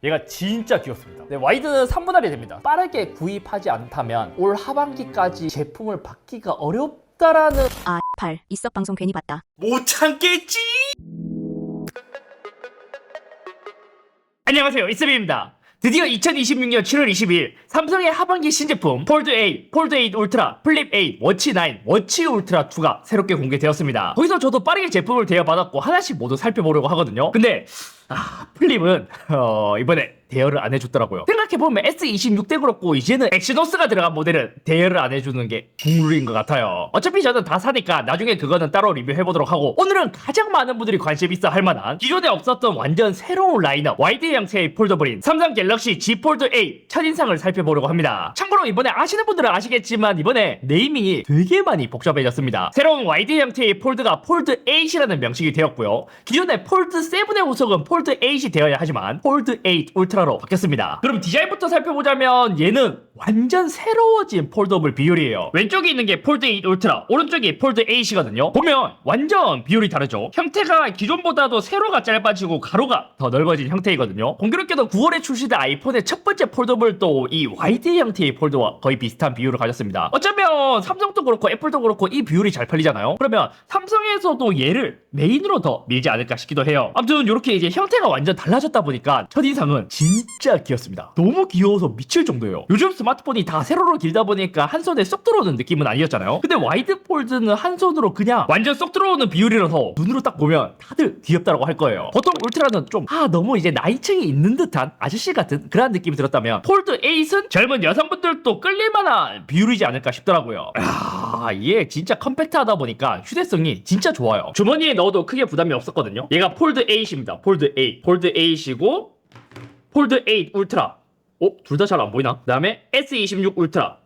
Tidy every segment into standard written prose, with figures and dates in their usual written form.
얘가 진짜 귀엽습니다. 네, 와이드는 3분할이 됩니다. 빠르게 구입하지 않다면 올 하반기까지 제품을 받기가 어렵다라는 아, 팔. 이석 방송 괜히 봤다. 못 참겠지? 안녕하세요, 이스비입니다. 드디어 2026년 7월 20일 삼성의 하반기 신제품 폴드 8, 폴드 8 울트라, 플립 8, 워치 9, 워치 울트라 2가 새롭게 공개되었습니다. 거기서 저도 빠르게 제품을 대여받았고 하나씩 모두 살펴보려고 하거든요. 근데 플립은 이번에 대여를 안 해줬더라고요. 생각해보면 S26 때 그렇고 이제는 엑시노스가 들어간 모델은 대여를 안 해주는 게 국룰인 것 같아요. 어차피 저는 다 사니까 나중에 그거는 따로 리뷰해보도록 하고, 오늘은 가장 많은 분들이 관심 있어 할 만한 기존에 없었던 완전 새로운 라인업 와이드 형태의 폴더블인 삼성 갤럭시 Z 폴드 8 첫인상을 살펴보려고 합니다. 참고로 이번에 아시는 분들은 아시겠지만 이번에 네이밍이 되게 많이 복잡해졌습니다. 새로운 와이드 형태의 폴드가 폴드 8이라는 명식이 되었고요. 기존에 폴드 7의 후속은 폴드 8이 되어야 하지만 폴드 8 울트라로 바뀌었습니다. 그럼 디자인부터 살펴보자면 얘는 완전 새로워진 폴더블 비율이에요. 왼쪽에 있는 게 폴드 8 울트라, 오른쪽이 폴드 8이거든요. 보면 완전 비율이 다르죠. 형태가 기존보다도 세로가 짧아지고 가로가 더 넓어진 형태이거든요. 공교롭게도 9월에 출시된 아이폰의 첫 번째 폴더블도 이 와이드 형태의 폴더와 거의 비슷한 비율을 가졌습니다. 어쩌면 삼성도 그렇고 애플도 그렇고 이 비율이 잘 팔리잖아요. 그러면 삼성에서도 얘를 메인으로 더 밀지 않을까 싶기도 해요. 아무튼 이렇게 이제 형태가 완전 달라졌다 보니까 첫인상은 진짜 귀엽습니다. 너무 귀여워서 미칠 정도예요. 요즘 스마트폰이 다 세로로 길다 보니까 한 손에 쏙 들어오는 느낌은 아니었잖아요. 근데 와이드 폴드는 한 손으로 그냥 완전 쏙 들어오는 비율이라서 눈으로 딱 보면 다들 귀엽다고 할 거예요. 보통 울트라는 좀 너무 이제 나이층이 있는 듯한 아저씨 같은 그런 느낌이 들었다면 폴드 8은 젊은 여성분들도 끌릴만한 비율이지 않을까 싶더라고요. 얘 진짜 컴팩트하다 보니까 휴대성이 진짜 좋아요. 주머니에 넣어도 크게 부담이 없었거든요. 얘가 폴드 8입니다. 폴드 8. 폴드 8이고 폴드 8 울트라. 둘 다 잘 안 보이나? 그 다음에 S26 울트라.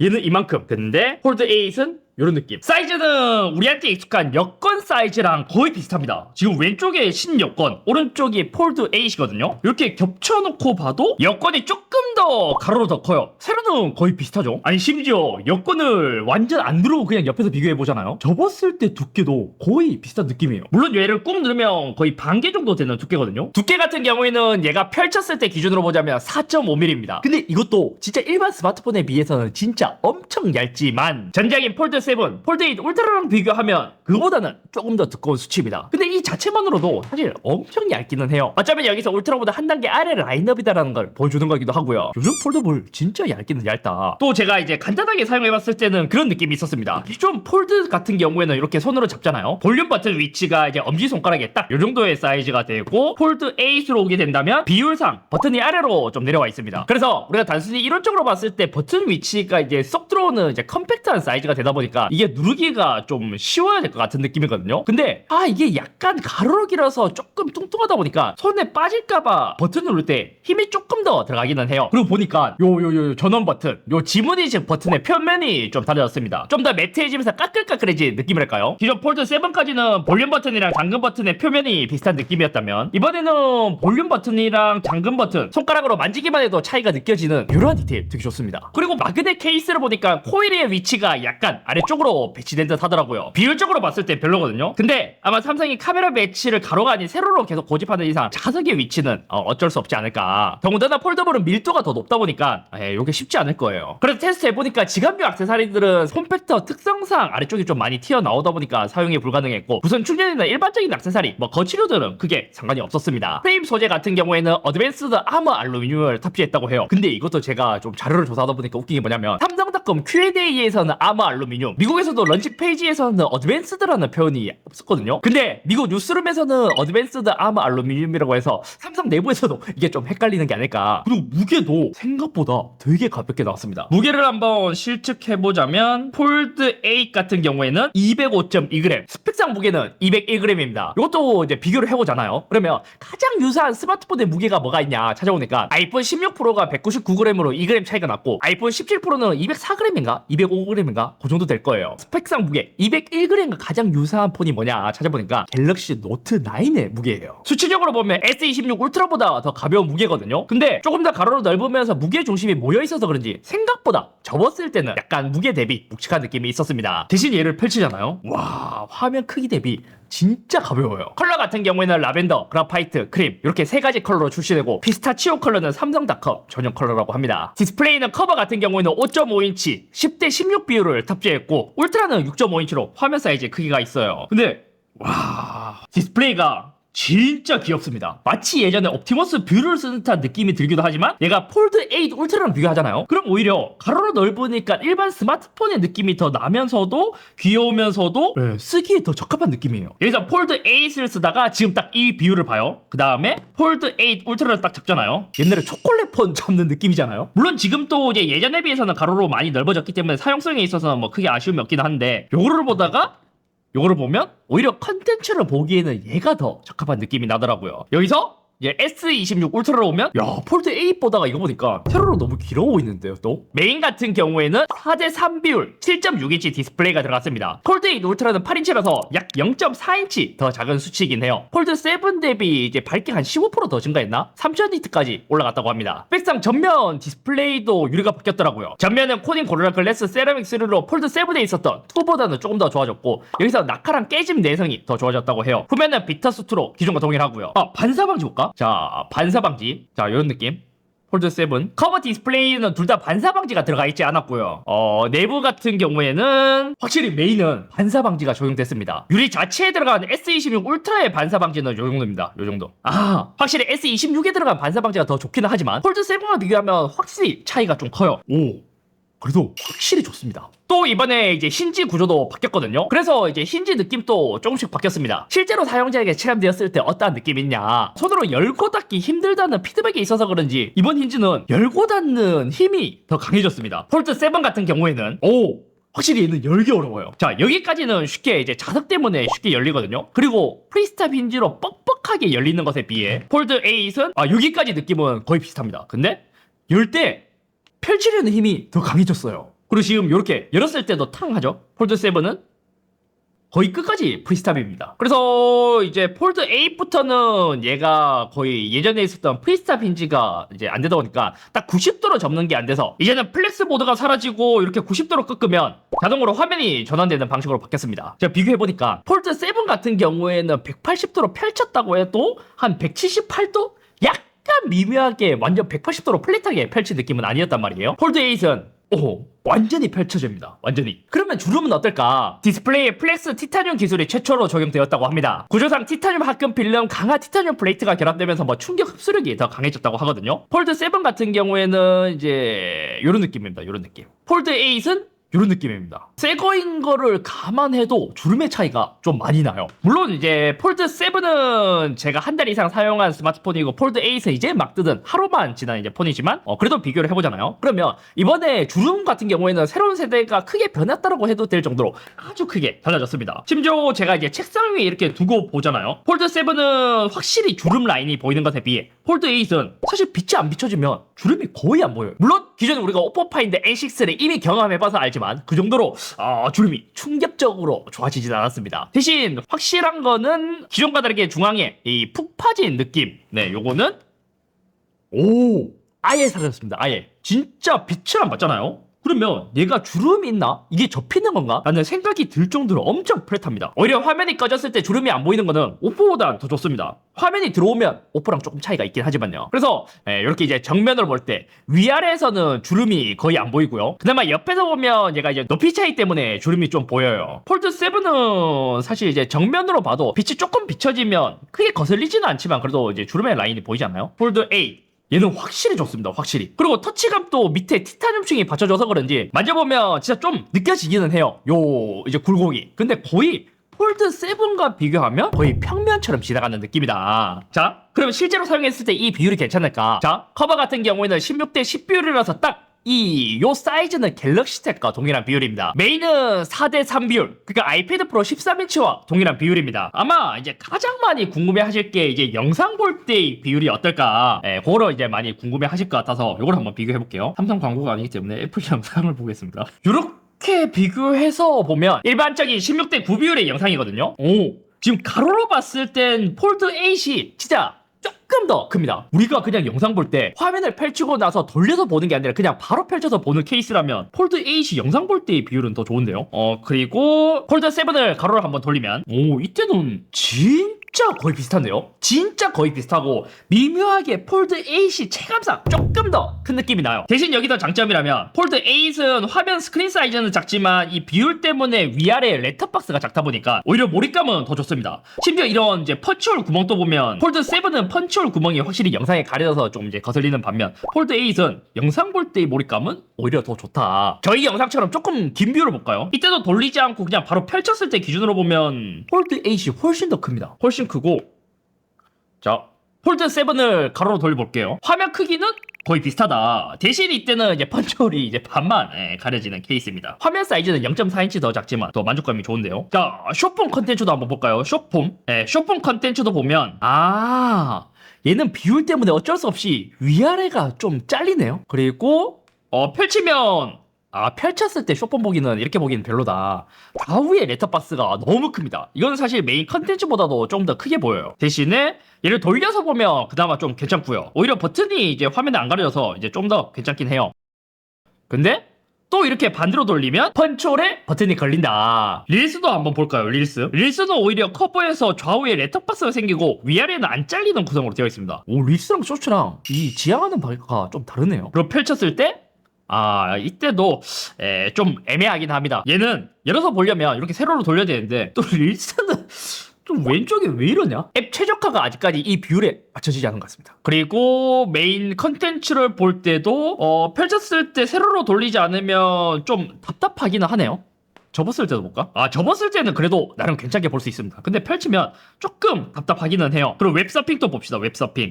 얘는 이만큼. 근데 폴드 8은 이런 느낌. 사이즈는 우리한테 익숙한 여권 사이즈랑 거의 비슷합니다. 지금 왼쪽에 신여권, 오른쪽이 폴드 8이거든요. 이렇게 겹쳐놓고 봐도 여권이 조금 더 가로로 더 커요. 세로는 거의 비슷하죠. 아니 심지어 여권을 완전 안 누르고 그냥 옆에서 비교해보잖아요. 접었을 때 두께도 거의 비슷한 느낌이에요. 물론 얘를 꾹 누르면 거의 반개 정도 되는 두께거든요. 두께 같은 경우에는 얘가 펼쳤을 때 기준으로 보자면 4.5mm입니다. 근데 이것도 진짜 일반 스마트폰에 비해서는 진짜 엄청 얇지만 전작인 폴드 7, 폴드 8 울트라랑 비교하면 그거보다는 조금 더 두꺼운 수치입니다. 근데 이 자체만으로도 사실 엄청 얇기는 해요. 어쩌면 여기서 울트라보다 한 단계 아래 라인업이다라는 걸 보여주는 거기도 하고요. 요즘 폴더블 진짜 얇기는 얇다. 또 제가 이제 간단하게 사용해봤을 때는 그런 느낌이 있었습니다. 기존 폴드 같은 경우에는 이렇게 손으로 잡잖아요. 볼륨 버튼 위치가 이제 엄지손가락에 딱 요 정도의 사이즈가 되고, 폴드 8으로 오게 된다면 비율상 버튼이 아래로 좀 내려와 있습니다. 그래서 우리가 단순히 이론적으로 봤을 때 버튼 위치가 이제 쏙 들어오는 이제 컴팩트한 사이즈가 되다 보니까 이게 누르기가 좀 쉬워야 될 것 같은 느낌이거든요. 근데 이게 약간 가로로 길어서 조금 뚱뚱하다 보니까 손에 빠질까봐 버튼 누를 때 힘이 조금 더 들어가기는 해요. 그리고 보니까 요 전원 버튼, 요 지문인식 버튼의 표면이 좀 달라졌습니다. 좀 더 매트해지면서 까끌까끌해진 느낌이랄까요? 기존 폴드 7까지는 볼륨 버튼이랑 잠금 버튼의 표면이 비슷한 느낌이었다면 이번에는 볼륨 버튼이랑 잠금 버튼 손가락으로 만지기만 해도 차이가 느껴지는 이러한 디테일 되게 좋습니다. 그리고 마그넷 케이스를 보니까 코일의 위치가 약간 아래쪽으로 배치된 듯 하더라고요. 비율적으로 봤을 때 별로거든요. 근데 아마 삼성이 카메라 배치를 가로가 아닌 세로로 계속 고집하는 이상 자석의 위치는 어쩔 수 없지 않을까. 더군다나 폴더블은 밀도가 더 높다 보니까 이게 쉽지 않을 거예요. 그래서 테스트 해보니까 지갑류 액세서리들은 폼팩터 특성상 아래쪽이 좀 많이 튀어나오다 보니까 사용이 불가능했고, 무선 충전이나 일반적인 액세서리 거치류들은 크게 상관이 없었습니다. 프레임 소재 같은 경우에는 어드밴스드 아머 알루미늄을 탑재했다고 해요. 근데 이것도 제가 좀 자료를 조사하다 보니까 웃긴 게 뭐냐면 삼성닷컴 Q&A에서는 아머 알루미늄, 미국에서도 런치 페이지에서는 어드밴스드라는 표현이 없었거든요. 근데 미국 뉴스룸에서는 어드밴스드 아머 알루미늄이라고 해서 삼성 내부에서도 이게 좀 헷갈리는 게 아닐까. 그리고 무게도 생각보다 되게 가볍게 나왔습니다. 무게를 한번 실측해보자면 폴드 8 같은 경우에는 205.2g, 스펙상 무게는 201g입니다. 이것도 이제 비교를 해보잖아요. 그러면 가장 유사한 스마트폰의 무게가 뭐가 있냐 찾아보니까 아이폰 16 프로가 199g으로 2g 차이가 났고, 아이폰 17 프로는 204g인가 205g인가 그 정도 될 거예요. 스펙상 무게 201g과 가장 유사한 폰이 뭐냐 찾아보니까 갤럭시 노트 9의 무게예요. 수치적으로 보면 S26 울트라보다 더 가벼운 무게거든요. 근데 조금 더 가로로 넓으면서 무게 중심이 모여있어서 그런지 생각보다 접었을 때는 약간 무게 대비 묵직한 느낌이 있었습니다. 대신 얘를 펼치잖아요. 와, 화면 크기 대비 진짜 가벼워요. 컬러 같은 경우에는 라벤더, 그라파이트, 크림 이렇게 세 가지 컬러로 출시되고 피스타치오 컬러는 삼성닷컴 전용 컬러라고 합니다. 디스플레이는 커버 같은 경우에는 5.5인치 10대 16 비율을 탑재했고 울트라는 6.5인치로 화면 사이즈 크기가 있어요. 근데 와 디스플레이가 진짜 귀엽습니다. 마치 예전에 옵티머스 뷰를 쓰는 듯한 느낌이 들기도 하지만 얘가 폴드 8 울트라랑 비교하잖아요. 그럼 오히려 가로로 넓으니까 일반 스마트폰의 느낌이 더 나면서도 귀여우면서도 쓰기에 더 적합한 느낌이에요. 여기서 폴드 8을 쓰다가 지금 딱 이 비율을 봐요. 그 다음에 폴드 8 울트라를 딱 잡잖아요. 옛날에 초콜릿 폰 잡는 느낌이잖아요. 물론 지금 또 이제 예전에 비해서는 가로로 많이 넓어졌기 때문에 사용성에 있어서는 뭐 크게 아쉬움이 없긴 한데 요거를 보다가 요거를 보면 오히려 컨텐츠를 보기에는 얘가 더 적합한 느낌이 나더라고요. 여기서 이제 S26 울트라로 오면 야 폴드 8 보다가 이거 보니까 세로로 너무 길어 보이는데요. 또 메인 같은 경우에는 4대3 비율 7.6인치 디스플레이가 들어갔습니다. 폴드 8 울트라는 8인치라서 약 0.4인치 더 작은 수치이긴 해요. 폴드 7 대비 이제 밝기 한 15%더 증가했나? 3000니트까지 올라갔다고 합니다. 스펙상 전면 디스플레이도 유리가 바뀌었더라고요. 전면은 코닝 고르라 글래스 세라믹 3로 폴드 7에 있었던 2보다는 조금 더 좋아졌고 여기서 낙하랑 깨짐 내성이 더 좋아졌다고 해요. 후면은 비터스트로 기존과 동일하고요. 반사 방지 볼까? 자, 반사 방지. 자, 이런 느낌. 폴드 7. 커버 디스플레이는 둘 다 반사 방지가 들어가 있지 않았고요. 내부 같은 경우에는 확실히 메인은 반사 방지가 적용됐습니다. 유리 자체에 들어간 S26 울트라의 반사 방지는 요 정도입니다. 요 정도. 확실히 S26에 들어간 반사 방지가 더 좋기는 하지만 폴드 7과 비교하면 확실히 차이가 좀 커요. 그래도 확실히 좋습니다. 또 이번에 이제 힌지 구조도 바뀌었거든요. 그래서 이제 힌지 느낌도 조금씩 바뀌었습니다. 실제로 사용자에게 체감되었을 때 어떠한 느낌이 있냐, 손으로 열고 닫기 힘들다는 피드백이 있어서 그런지 이번 힌지는 열고 닫는 힘이 더 강해졌습니다. 폴드 7 같은 경우에는 확실히 얘는 열기 어려워요. 자, 여기까지는 쉽게 이제 자석 때문에 쉽게 열리거든요. 그리고 프리스탑 힌지로 뻑뻑하게 열리는 것에 비해 폴드 8은 여기까지 느낌은 거의 비슷합니다. 근데 열 때 펼치려는 힘이 더 강해졌어요. 그리고 지금 이렇게 열었을 때도 탕 하죠. 폴드 7은 거의 끝까지 프리스탑입니다. 그래서 이제 폴드 8부터는 얘가 거의 예전에 있었던 프리스탑 힌지가 이제 안 되다 보니까 딱 90도로 접는 게 안 돼서 이제는 플렉스 보드가 사라지고 이렇게 90도로 꺾으면 자동으로 화면이 전환되는 방식으로 바뀌었습니다. 제가 비교해보니까 폴드 7 같은 경우에는 180도로 펼쳤다고 해도 한 178도? 약간 미묘하게 완전 180도로 플랫하게 펼친 느낌은 아니었단 말이에요. 폴드 8은 완전히 펼쳐집니다. 완전히. 그러면 주름은 어떨까? 디스플레이에 플렉스 티타늄 기술이 최초로 적용되었다고 합니다. 구조상 티타늄 합금 필름 강화 티타늄 플레이트가 결합되면서 뭐 충격 흡수력이 더 강해졌다고 하거든요. 폴드 7 같은 경우에는 이제 요런 느낌입니다. 요런 느낌. 폴드 8은 이런 느낌입니다. 새 거인 거를 감안해도 주름의 차이가 좀 많이 나요. 물론 이제 폴드 7은 제가 한 달 이상 사용한 스마트폰이고 폴드 8은 이제 막 뜯은 하루만 지난 이제 폰이지만 그래도 비교를 해보잖아요. 그러면 이번에 주름 같은 경우에는 새로운 세대가 크게 변했다라고 해도 될 정도로 아주 크게 달라졌습니다. 심지어 제가 이제 책상 위에 이렇게 두고 보잖아요. 폴드 7은 확실히 주름 라인이 보이는 것에 비해 폴드 8은 사실 빛이 안 비춰지면 주름이 거의 안 보여요. 물론 기존에 우리가 오포 파인드 N6를 이미 경험해봐서 알지만 그 정도로 주름이 충격적으로 좋아지진 않았습니다. 대신 확실한 거는 기존과 다르게 중앙에 이 푹 파진 느낌. 네, 요거는 아예 사라졌습니다. 아예 진짜 빛을 안 받잖아요. 그러면 얘가 주름이 있나? 이게 접히는 건가? 라는 생각이 들 정도로 엄청 플랫합니다. 오히려 화면이 꺼졌을 때 주름이 안 보이는 거는 오포보다 더 좋습니다. 화면이 들어오면 오포랑 조금 차이가 있긴 하지만요. 그래서 이렇게 이제 정면으로 볼 때 위아래에서는 주름이 거의 안 보이고요. 그나마 옆에서 보면 얘가 이제 높이 차이 때문에 주름이 좀 보여요. 폴드 7은 사실 이제 정면으로 봐도 빛이 조금 비춰지면 크게 거슬리지는 않지만 그래도 이제 주름의 라인이 보이지 않나요? 폴드 8 얘는 확실히 좋습니다. 확실히. 그리고 터치감도 밑에 티타늄층이 받쳐줘서 그런지 만져보면 진짜 좀 느껴지기는 해요. 요 이제 굴곡이. 근데 거의 폴드 7과 비교하면 거의 평면처럼 지나가는 느낌이다. 자, 그럼 실제로 사용했을 때 이 비율이 괜찮을까? 자, 커버 같은 경우에는 16대 10 비율이라서 딱 요 사이즈는 갤럭시 탭과 동일한 비율입니다. 메인은 4대3 비율, 그러니까 아이패드 프로 13인치와 동일한 비율입니다. 아마 이제 가장 많이 궁금해 하실 게 이제 영상 볼 때의 비율이 어떨까, 그거를 이제 많이 궁금해 하실 것 같아서 이걸 한번 비교해 볼게요. 삼성 광고가 아니기 때문에 애플 영상을 보겠습니다. 이렇게 비교해서 보면 일반적인 16대 9 비율의 영상이거든요. 지금 가로로 봤을 땐 폴드 8이 진짜 조금 더 큽니다. 우리가 그냥 영상 볼 때 화면을 펼치고 나서 돌려서 보는 게 아니라 그냥 바로 펼쳐서 보는 케이스라면 폴드 8이 영상 볼 때의 비율은 더 좋은데요. 그리고 폴드 7을 가로로 한번 돌리면 이때는 진짜 거의 비슷한데요. 진짜 거의 비슷하고 미묘하게 폴드 8이 체감상 조금 더 큰 느낌이 나요. 대신 여기서 장점이라면 폴드 8은 화면 스크린 사이즈는 작지만 이 비율 때문에 위아래 렛터박스가 작다 보니까 오히려 몰입감은 더 좋습니다. 심지어 이런 이제 펀치홀 구멍도 보면 폴드 7은 펀치홀 구멍이 확실히 영상에 가려져서 좀 이제 거슬리는 반면 폴드 8은 영상 볼 때의 몰입감은 오히려 더 좋다. 저희 영상처럼 조금 긴 비율을 볼까요? 이때도 돌리지 않고 그냥 바로 펼쳤을 때 기준으로 보면 폴드 8이 훨씬 더 큽니다. 훨씬 크고 자 폴드 7을 가로로 돌려볼게요. 화면 크기는 거의 비슷하다. 대신 이때는 이제 펀치홀이 이제 반만 가려지는 케이스입니다. 화면 사이즈는 0.4인치 더 작지만 더 만족감이 좋은데요. 자, 숏폼 컨텐츠도 한번 볼까요? 숏폼. 숏폼 컨텐츠도 보면 얘는 비율 때문에 어쩔 수 없이 위아래가 좀 잘리네요. 그리고 펼치면 펼쳤을 때 숏폼 보기는 이렇게 보기는 별로다. 좌우의 렛터박스가 너무 큽니다. 이건 사실 메인 컨텐츠보다도 좀 더 크게 보여요. 대신에 얘를 돌려서 보면 그나마 좀 괜찮고요. 오히려 버튼이 이제 화면에 안 가려져서 이제 좀 더 괜찮긴 해요. 근데 또 이렇게 반대로 돌리면 펀치홀에 버튼이 걸린다. 릴스도 한번 볼까요? 릴스는 오히려 커버에서 좌우에 렛터박스가 생기고 위아래는 안 잘리는 구성으로 되어 있습니다. 릴스랑 쇼츠랑 이 지향하는 바가 좀 다르네요. 그리고 펼쳤을 때 이때도 좀 애매하긴 합니다. 얘는 열어서 보려면 이렇게 세로로 돌려야 되는데 또 릴스는 좀 왼쪽에 왜 이러냐? 앱 최적화가 아직까지 이 비율에 맞춰지지 않은 것 같습니다. 그리고 메인 컨텐츠를 볼 때도 펼쳤을 때 세로로 돌리지 않으면 좀 답답하기는 하네요. 접었을 때도 볼까? 접었을 때는 그래도 나름 괜찮게 볼 수 있습니다. 근데 펼치면 조금 답답하기는 해요. 그리고 웹서핑도 봅시다.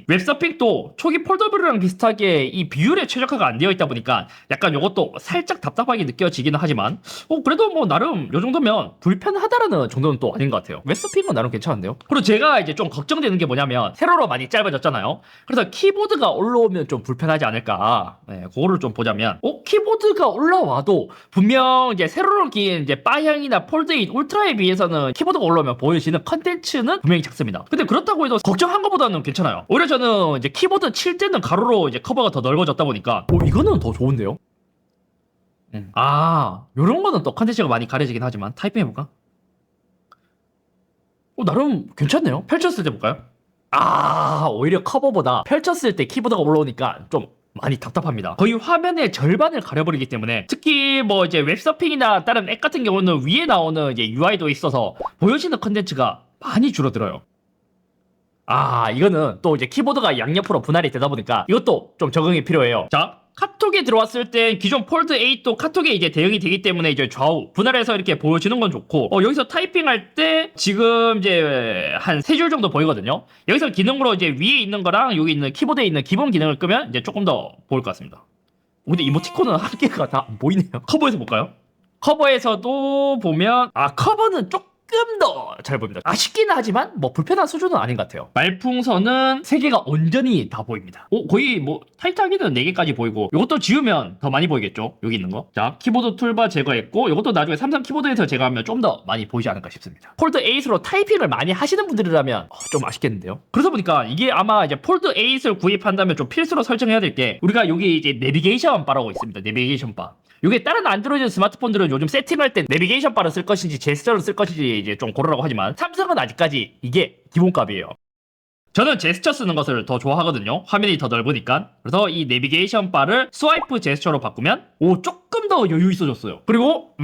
웹서핑도 초기 폴더블이랑 비슷하게 이 비율에 최적화가 안 되어 있다 보니까 약간 이것도 살짝 답답하게 느껴지기는 하지만 그래도 뭐 나름 요 정도면 불편하다라는 정도는 또 아닌 것 같아요. 웹서핑은 나름 괜찮은데요. 그리고 제가 이제 좀 걱정되는 게 뭐냐면 세로로 많이 짧아졌잖아요. 그래서 키보드가 올라오면 좀 불편하지 않을까. 그거를 좀 보자면 키보드가 올라와도 분명 이제 세로로 긴 이제 바향이나 폴드 8 울트라에 비해서는 키보드가 올라오면 보여지는 컨텐츠는 분명히 작습니다. 근데 그렇다고 해도 걱정한 것보다는 괜찮아요. 오히려 저는 이제 키보드 칠 때는 가로로 이제 커버가 더 넓어졌다 보니까 이거는 더 좋은데요? 요런 거는 또 컨텐츠가 많이 가려지긴 하지만 타이핑 해볼까? 나름 괜찮네요. 펼쳤을 때 볼까요? 오히려 커버보다 펼쳤을 때 키보드가 올라오니까 좀 많이 답답합니다. 거의 화면의 절반을 가려버리기 때문에 특히 뭐 이제 웹서핑이나 다른 앱 같은 경우는 위에 나오는 이제 UI도 있어서 보여지는 컨텐츠가 많이 줄어들어요. 이거는 또 이제 키보드가 양옆으로 분할이 되다 보니까 이것도 좀 적응이 필요해요. 자, 카톡에 들어왔을 때 기존 폴드 8도 카톡에 이제 대응이 되기 때문에 이제 좌우 분할해서 이렇게 보여주는 건 좋고 여기서 타이핑할 때 지금 이제 한 3줄 정도 보이거든요. 여기서 기능으로 이제 위에 있는 거랑 여기 있는 키보드에 있는 기본 기능을 끄면 이제 조금 더 보일 것 같습니다. 근데 이모티콘은 한 개가 다 안 보이네요. 커버에서 볼까요? 커버에서도 보면 커버는 조금 더 잘 보입니다. 아쉽긴 하지만 뭐 불편한 수준은 아닌 것 같아요. 말풍선은 3개가 온전히 다 보입니다. 거의 뭐 타이트하게는 4개까지 보이고 이것도 지우면 더 많이 보이겠죠? 여기 있는 거. 자, 키보드 툴바 제거했고 이것도 나중에 삼성 키보드에서 제거하면 좀 더 많이 보이지 않을까 싶습니다. 폴드 8으로 타이핑을 많이 하시는 분들이라면 좀 아쉽겠는데요? 그러다 보니까 이게 아마 이제 폴드 8을 구입한다면 좀 필수로 설정해야 될 게 우리가 여기 이제 내비게이션 바라고 있습니다. 내비게이션 바. 이게 다른 안드로이드 스마트폰들은 요즘 세팅할 때 내비게이션 바를 쓸 것인지 제스처를 쓸 것인지 이제 좀 고르라고 하지만 삼성은 아직까지 이게 기본값이에요. 저는 제스처 쓰는 것을 더 좋아하거든요. 화면이 더 넓으니까. 그래서 이 내비게이션 바를 스와이프 제스처로 바꾸면 조금 더 여유 있어졌어요. 그리고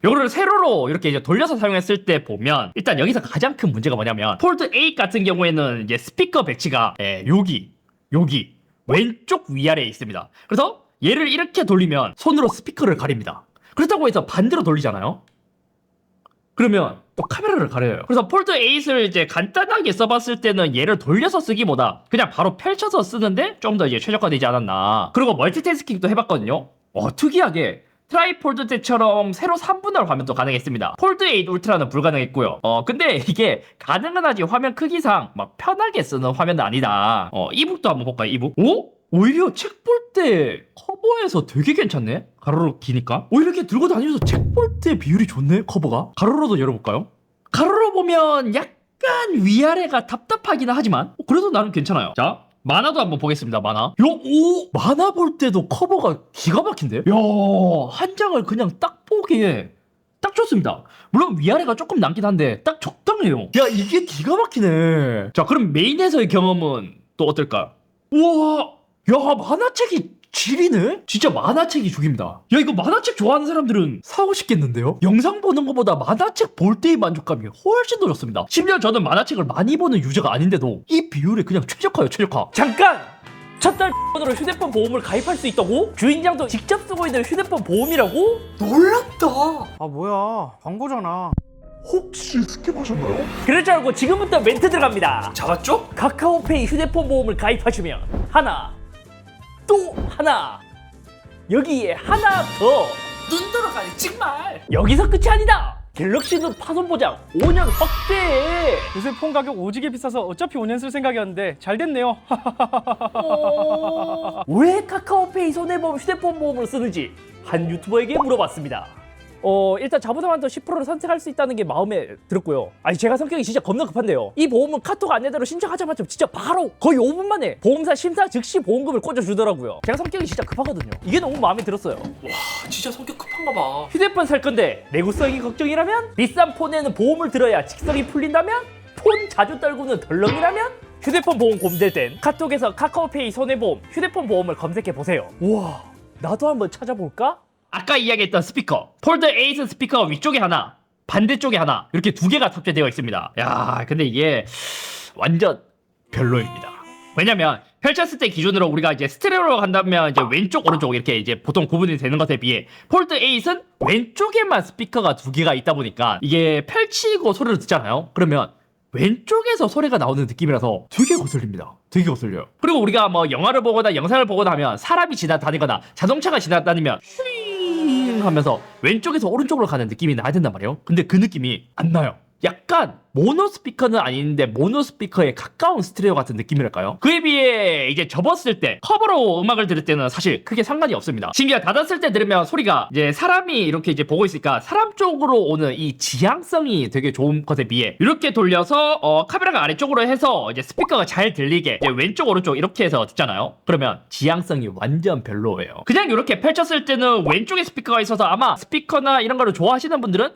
요거를 세로로 이렇게 이제 돌려서 사용했을 때 보면 일단 여기서 가장 큰 문제가 뭐냐면 폴드 8 같은 경우에는 이제 스피커 배치가 여기 왼쪽 위아래에 있습니다. 그래서 얘를 이렇게 돌리면 손으로 스피커를 가립니다. 그렇다고 해서 반대로 돌리잖아요. 그러면 또 카메라를 가려요. 그래서 폴드 8을 이제 간단하게 써봤을 때는 얘를 돌려서 쓰기보다 그냥 바로 펼쳐서 쓰는데 좀 더 이제 최적화되지 않았나. 그리고 멀티태스킹도 해봤거든요. 특이하게 트라이폴드 때처럼 세로 3분할 화면도 가능했습니다. 폴드 8 울트라는 불가능했고요. 근데 이게 가능은 하지 화면 크기상 막 편하게 쓰는 화면은 아니다. 이북도 한번 볼까요? 이북? 오히려 책 볼 때 커버에서 되게 괜찮네? 가로로 기니까? 이렇게 들고 다니면서 책 볼 때 비율이 좋네? 커버가? 가로로도 열어볼까요? 가로로 보면 약간 위아래가 답답하긴 하지만 그래도 나름 괜찮아요. 자, 만화도 한번 보겠습니다. 만화. 만화 볼 때도 커버가 기가 막힌데요? 한 장을 그냥 딱 보기에 딱 좋습니다. 물론 위아래가 조금 남긴 한데 딱 적당해요. 이게 기가 막히네. 자, 그럼 메인에서의 경험은 또 어떨까? 우와, 만화책이 질이네? 진짜 만화책이 죽입니다. 이거 만화책 좋아하는 사람들은 사고 싶겠는데요? 영상 보는 것보다 만화책 볼 때의 만족감이 훨씬 더 좋습니다. 심지어 저는 만화책을 많이 보는 유저가 아닌데도 이 비율에 그냥 최적화요, 최적화. 잠깐! 첫 달 으로 휴대폰 보험을 가입할 수 있다고? 주인장도 직접 쓰고 있는 휴대폰 보험이라고? 놀랍다. 아 뭐야 광고잖아. 혹시 스킵하셨나요? 그럴 줄 알고 지금부터 멘트 들어갑니다. 잡았죠? 카카오페이 휴대폰 보험을 가입하시면 하나, 또 하나, 여기에 하나 더. 눈 돌아가네 정말. 여기서 끝이 아니다. 갤럭시 노트 파손 보장 5년 확대. 요새 폰 가격 오지게 비싸서 어차피 5년 쓸 생각이었는데 잘 됐네요. 왜 카카오페이 손해보험 휴대폰 보험을 쓰는지 한 유튜버에게 물어봤습니다. 일단 자부담한테 10%를 선택할 수 있다는 게 마음에 들었고요. 아니, 제가 성격이 진짜 겁나 급한데요. 이 보험은 카톡 안내대로 신청하자마자 진짜 바로 거의 5분 만에 보험사 심사 즉시 보험금을 꽂아주더라고요. 제가 성격이 진짜 급하거든요. 이게 너무 마음에 들었어요. 와, 진짜 성격 급한가 봐. 휴대폰 살 건데 내구성이 걱정이라면, 비싼 폰에는 보험을 들어야 직성이 풀린다면, 폰 자주 떨구는 덜렁이라면, 휴대폰 보험 고민될 땐 카톡에서 카카오페이 손해보험 휴대폰 보험을 검색해보세요. 우와, 나도 한번 찾아볼까? 아까 이야기했던 스피커, 폴드 8 스피커가 위쪽에 하나, 반대쪽에 하나, 이렇게 두 개가 탑재되어 있습니다. 근데 이게 완전 별로입니다. 왜냐면 펼쳤을 때 기준으로 우리가 이제 스테레오로 간다면 이제 왼쪽 오른쪽 이렇게 이제 보통 구분이 되는 것에 비해 폴드 8은 왼쪽에만 스피커가 두 개가 있다 보니까 이게 펼치고 소리를 듣잖아요. 그러면 왼쪽에서 소리가 나오는 느낌이라서 되게 거슬립니다. 되게 거슬려요. 그리고 우리가 뭐 영화를 보거나 영상을 보거나 하면 사람이 지나다니거나 자동차가 지나다니면 하면서 왼쪽에서 오른쪽으로 가는 느낌이 나야 된단 말이에요. 근데 그 느낌이 안 나요. 약간 모노 스피커는 아닌데 모노 스피커에 가까운 스테레오 같은 느낌이랄까요? 그에 비해 이제 접었을 때 커버로 음악을 들을 때는 사실 크게 상관이 없습니다. 심지어 닫았을 때 들으면 소리가 이제 사람이 이렇게 이제 보고 있으니까 사람 쪽으로 오는 이 지향성이 되게 좋은 것에 비해 이렇게 돌려서 카메라가 아래쪽으로 해서 이제 스피커가 잘 들리게 이제 왼쪽 오른쪽 이렇게 해서 듣잖아요. 그러면 지향성이 완전 별로예요. 그냥 이렇게 펼쳤을 때는 왼쪽에 스피커가 있어서 아마 스피커나 이런 거를 좋아하시는 분들은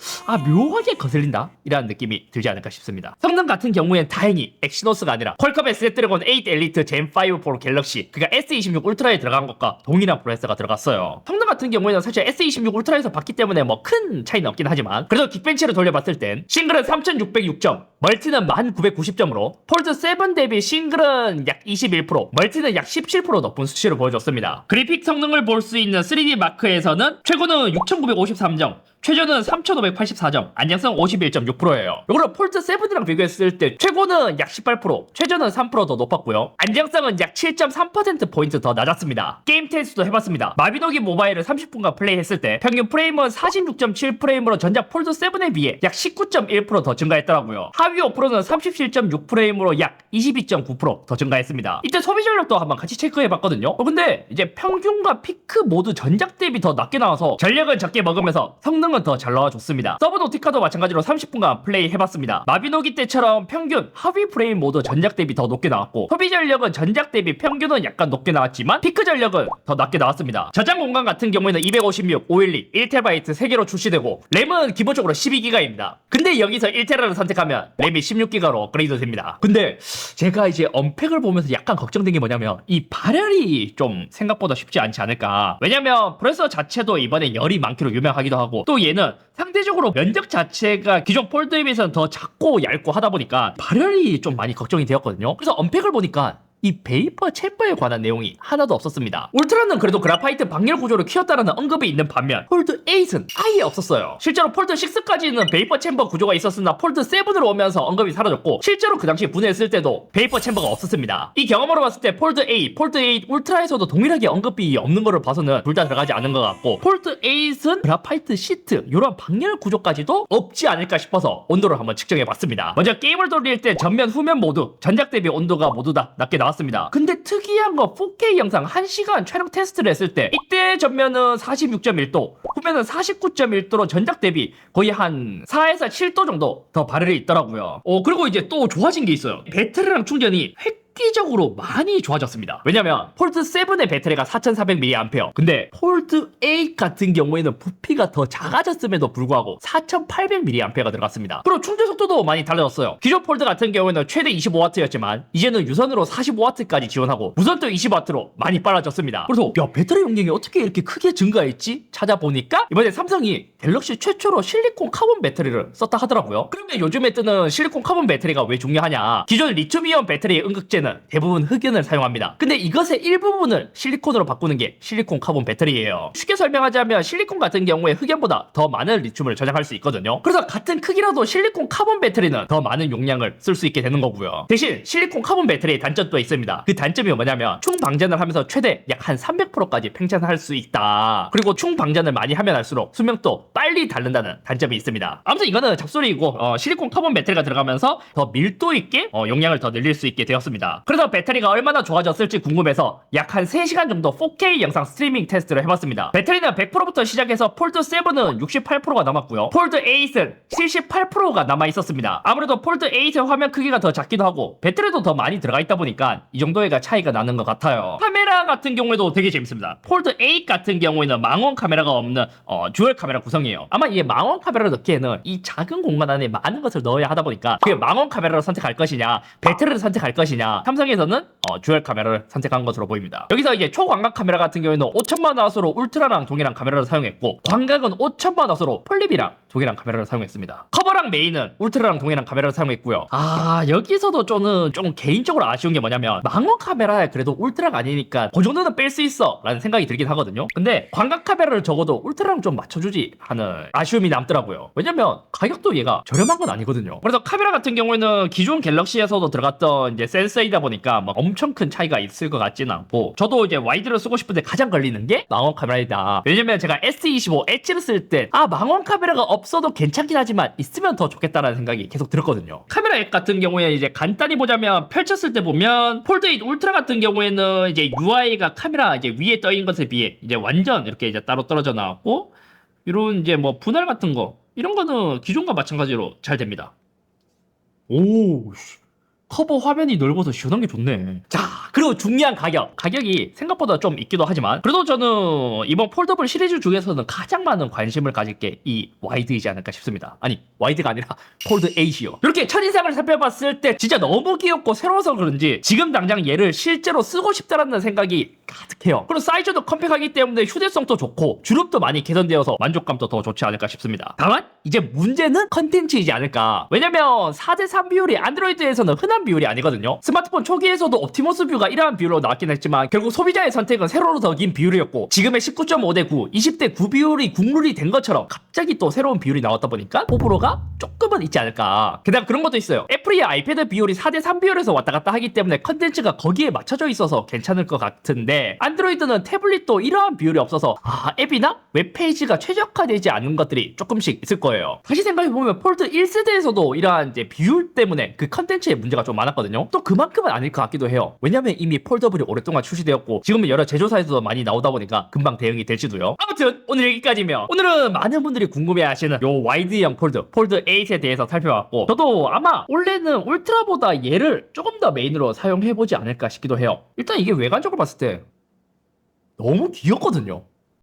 묘하게 거슬린다 이라는 느낌이 들지 않을까 싶습니다. 성능 같은 경우엔 다행히 엑시노스가 아니라 퀄컴의 스냅드래곤 8 엘리트 젠 5 4 갤럭시, 그러니까 S26 울트라에 들어간 것과 동일한 프로세서가 들어갔어요. 성능 같은 경우에는 사실 S26 울트라에서 봤기 때문에 뭐 큰 차이는 없긴 하지만 그래도 긱벤치를 돌려봤을 땐 싱글은 3606점, 멀티는 1990점으로 폴드 7 대비 싱글은 약 21%, 멀티는 약 17% 높은 수치를 보여줬습니다. 그래픽 성능을 볼 수 있는 3D 마크에서는 최고는 6953점, 최저는 3584점, 안정성 51.6%예요. 이거를 폴드 7이랑 비교했을 때 최고는 약 18%, 최저는 3% 더 높았고요. 안정성은 약 7.3%포인트 더 낮았습니다. 게임 테스트도 해봤습니다. 마비노기 모바일을 30분간 플레이했을 때 평균 프레임은 46.7프레임으로 전작 폴드 7에 비해 약 19.1% 더 증가했더라고요. 하위 5%는 37.6프레임으로 약 22.9% 더 증가했습니다. 이때 소비 전력도 한번 같이 체크해봤거든요. 근데 이제 평균과 피크 모두 전작 대비 더 낮게 나와서 전력은 적게 먹으면서 성능은 더 잘 나와줬습니다. 서브노티카도 마찬가지로 30분간 플레이 해봤습니다. 마비노기 때처럼 평균 하위 프레임 모두 전작 대비 더 높게 나왔고, 소비 전력은 전작 대비 평균은 약간 높게 나왔지만 피크 전력은 더 낮게 나왔습니다. 저장 공간 같은 경우에는 256, 512, 1TB 3개로 출시되고 램은 기본적으로 12기가입니다. 근데 여기서 1TB를 선택하면 램이 16기가로 업그레이드 됩니다. 근데 제가 이제 언팩을 보면서 약간 걱정된 게 뭐냐면 이 발열이 좀 생각보다 쉽지 않지 않을까. 왜냐면 프로세서 자체도 이번에 열이 많기로 유명하기도 하고, 또 얘는 상대적으로 면적 자체가 기존 폴드에 비해서는 더 작고 얇고 하다 보니까 발열이 좀 많이 걱정이 되었거든요. 그래서 언팩을 보니까 이 베이퍼 챔버에 관한 내용이 하나도 없었습니다. 울트라는 그래도 그래파이트 방열 구조를 키웠다라는 언급이 있는 반면 폴드 8은 아예 없었어요. 실제로 폴드 6까지는 베이퍼 챔버 구조가 있었으나 폴드 7으로 오면서 언급이 사라졌고, 실제로 그 당시 분해했을 때도 베이퍼 챔버가 없었습니다. 이 경험으로 봤을 때 폴드 8, 폴드 8 울트라에서도 동일하게 언급이 없는 거를 봐서는 둘 다 들어가지 않은 것 같고, 폴드 8은 그래파이트 시트 이런 방열 구조까지도 없지 않을까 싶어서 온도를 한번 측정해봤습니다. 먼저 게임을 돌릴 때 전면 후면 모두 전작 대비 온도가 모두 다 낮게 나왔습니다. 나왔습니다. 근데 특이한 거 4K 영상 1시간 촬영 테스트를 했을 때 이때 전면은 46.1도, 후면은 49.1도로 전작 대비 거의 한 4에서 7도 정도 더 발열이 있더라고요. 그리고 이제 또 좋아진 게 있어요. 배터리랑 충전이 획기적으로 많이 좋아졌습니다. 왜냐면 폴드 7의 배터리가 4400mAh, 근데 폴드 8 같은 경우에는 부피가 더 작아졌음에도 불구하고 4800mAh가 들어갔습니다. 그리고 충전 속도도 많이 달라졌어요. 기존 폴드 같은 경우에는 최대 25W였지만 이제는 유선으로 45W까지 지원하고 무선도 20W로 많이 빨라졌습니다. 그래서 야, 배터리 용량이 어떻게 이렇게 크게 증가했지? 찾아보니까 이번에 삼성이 갤럭시 최초로 실리콘 카본 배터리를 썼다 하더라고요. 그러면 요즘에 뜨는 실리콘 카본 배터리가 왜 중요하냐? 기존 리튬이온 배터리의 응급제는 대부분 흑연을 사용합니다. 근데 이것의 일부분을 실리콘으로 바꾸는 게 실리콘 카본 배터리예요. 쉽게 설명하자면 실리콘 같은 경우에 흑연보다 더 많은 리튬을 저장할 수 있거든요. 그래서 같은 크기라도 실리콘 카본 배터리는 더 많은 용량을 쓸 수 있게 되는 거고요. 대신 실리콘 카본 배터리의 단점도 있습니다. 그 단점이 뭐냐면 충방전을 하면서 최대 약 한 300%까지 팽창할 수 있다. 그리고 충방전을 많이 하면 할수록 수명도 빨리 닳는다는 단점이 있습니다. 아무튼 이거는 잡소리이고 실리콘 카본 배터리가 들어가면서 더 밀도 있게 용량을 더 늘릴 수 있게 되었습니다. 그래서 배터리가 얼마나 좋아졌을지 궁금해서 약 한 3시간 정도 4K 영상 스트리밍 테스트를 해봤습니다. 배터리는 100%부터 시작해서 폴드 7은 68%가 남았고요. 폴드 8은 78%가 남아있었습니다. 아무래도 폴드 8의 화면 크기가 더 작기도 하고 배터리도 더 많이 들어가 있다 보니까 이 정도의 차이가 나는 것 같아요. 카메라 같은 경우에도 되게 재밌습니다. 폴드 8 같은 경우에는 망원 카메라가 없는 듀얼 카메라 구성이에요. 아마 이게 망원 카메라를 넣기에는 이 작은 공간 안에 많은 것을 넣어야 하다 보니까 그게 망원 카메라를 선택할 것이냐 배터리를 선택할 것이냐, 삼성에서는 듀얼 카메라를 선택한 것으로 보입니다. 여기서 이제 초광각 카메라 같은 경우에는 5000만화소로 울트라랑 동일한 카메라를 사용했고, 광각은 5000만화소로 폴립이랑 동일한 카메라를 사용했습니다. 커버랑 메인은 울트라랑 동일한 카메라를 사용했고요. 여기서도 저는 조금 개인적으로 아쉬운 게 뭐냐면 망원 카메라에 그래도 울트라가 아니니까 그 정도는 뺄 수 있어 라는 생각이 들긴 하거든요. 근데 광각 카메라를 적어도 울트라랑 좀 맞춰주지 하는 아쉬움이 남더라고요. 왜냐면 가격도 얘가 저렴한 건 아니거든요. 그래서 카메라 같은 경우에는 기존 갤럭시에서도 들어갔던 이제 센서이다 보니까 막 엄청 큰 차이가 있을 것 같지는 않고, 저도 이제 와이드를 쓰고 싶은데 가장 걸리는 게 망원 카메라이다. 왜냐면 제가 S25 엣지를 쓸 때 망원 카메라가 없어도 괜찮긴 하지만 있으면 더 좋겠다라는 생각이 계속 들었거든요. 카메라 앱 같은 경우에 이제 간단히 보자면, 펼쳤을 때 보면 폴드 8 울트라 같은 경우에는 이제 UI가 카메라 이제 위에 떠 있는 것에 비해 이제 완전 이렇게 이제 따로 떨어져 나왔고, 이런 이제 뭐 분할 같은 거 이런 거는 기존과 마찬가지로 잘 됩니다. 오, 커버 화면이 넓어서 시원한 게 좋네. 자, 그리고 중요한 가격이 생각보다 좀 있기도 하지만 그래도 저는 이번 폴더블 시리즈 중에서는 가장 많은 관심을 가질 게 이 와이드이지 않을까 싶습니다. 아니, 와이드가 아니라 폴드 8이요. 이렇게 첫인상을 살펴봤을 때 진짜 너무 귀엽고 새로워서 그런지 지금 당장 얘를 실제로 쓰고 싶다라는 생각이 가득해요. 그리고 사이즈도 컴팩하기 때문에 휴대성도 좋고 주름도 많이 개선되어서 만족감도 더 좋지 않을까 싶습니다. 다만 이제 문제는 컨텐츠이지 않을까. 왜냐면 4대3 비율이 안드로이드에서는 흔한 비율이 아니거든요. 스마트폰 초기에서도 옵티머스 뷰가 이러한 비율로 나왔긴 했지만 결국 소비자의 선택은 세로로 더 긴 비율이었고, 지금의 19.5대9, 20대9 비율이 국룰이 된 것처럼 갑자기 또 새로운 비율이 나왔다 보니까 호불호가 조금은 있지 않을까. 게다가 그런 것도 있어요. 애플이 아이패드 비율이 4대3 비율에서 왔다 갔다 하기 때문에 컨텐츠가 거기에 맞춰져 있어서 괜찮을 것 같은데, 안드로이드는 태블릿도 이러한 비율이 없어서 앱이나 웹페이지가 최적화되지 않은 것들이 조금씩 있을 거예요. 다시 생각해보면 폴드 1세대에서도 이러한 이제 비율 때문에 그 컨텐츠에 문제가 좀 많았거든요. 또 그만큼은 아닐 것 같기도 해요. 왜냐면 이미 폴더블이 오랫동안 출시되었고 지금은 여러 제조사에서도 많이 나오다 보니까 금방 대응이 될지도요. 아무튼 오늘 여기까지며, 오늘은 많은 분들이 궁금해하시는 요 와이드형 폴드 8에 대해서 살펴봤고, 저도 아마 원래는 울트라보다 얘를 조금 더 메인으로 사용해보지 않을까 싶기도 해요. 일단 이게 외관적으로 봤을 때 너무 귀엽거든요.